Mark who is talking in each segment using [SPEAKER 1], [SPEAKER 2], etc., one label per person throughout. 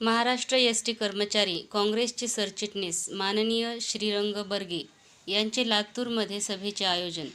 [SPEAKER 1] Maharashtra ST. कर्मचारी काँग्रेसचे सरचिटणीस माननीय श्रीरंग बर्गे यांचे लातूरमध्ये सभेचे आयोजन.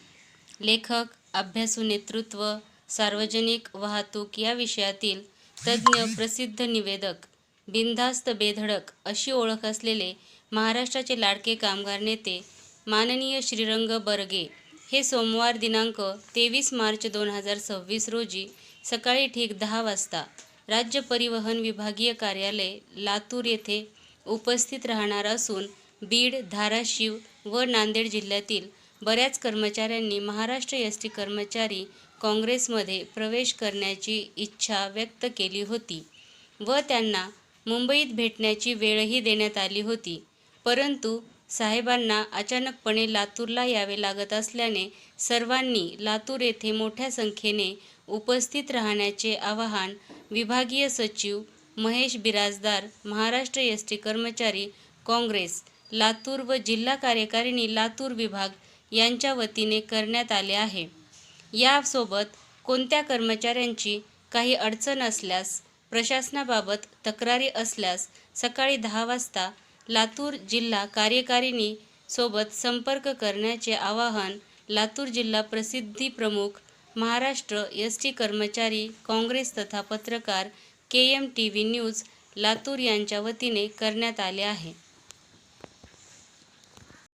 [SPEAKER 1] लेखक, अभ्यासू नेतृत्व, सार्वजनिक वाहतूक या विषयातील तज्ज्ञ, प्रसिद्ध निवेदक, बिनधास्त बेधडक अशी ओळख असलेले महाराष्ट्राचे लाडके कामगार नेते माननीय श्रीरंग बर्गे हे सोमवार दिनांक 23 मार्च 2026 रोजी सकाळी ठीक 10 वाजता राज्य परिवहन विभागीय कार्यालय लातूर येथे उपस्थित राहणार असून बीड, धाराशिव व नांदेड जिल्ह्यातील बऱ्याच कर्मचाऱ्यांनी महाराष्ट्र एस.टी. कर्मचारी काँग्रेसमध्ये प्रवेश करण्याची इच्छा व्यक्त केली होती व त्यांना मुंबईत भेटण्याची वेळही देण्यात आली होती. परंतु साहेबांना अचानकपणे लातूरला यावे लागत असल्याने सर्वांनी लातूर येथे मोठ्या संख्येने उपस्थित राहण्याचे आवाहन विभागीय सचिव महेश बिराजदार, महाराष्ट्र एस.टी. कर्मचारी काँग्रेस लातूर व जिल्हा कार्यकारिणी लातूर विभाग यांच्या वतीने करण्यात आले आहे. यासोबत कोणत्या कर्मचाऱ्यांची काही अडचण असल्यास, प्रशासनाबाबत तक्रारी असल्यास सकाळी 10 वाजता लातूर जिल्हा कार्यकारिणी सोबत संपर्क करण्याचे आवाहन लातूर जिल्हा प्रसिद्धी प्रमुख, महाराष्ट्र एस.टी. कर्मचारी काँग्रेस तथा पत्रकार KM TV न्यूज लातूर यांच्या वतीने करण्यात आले आहे.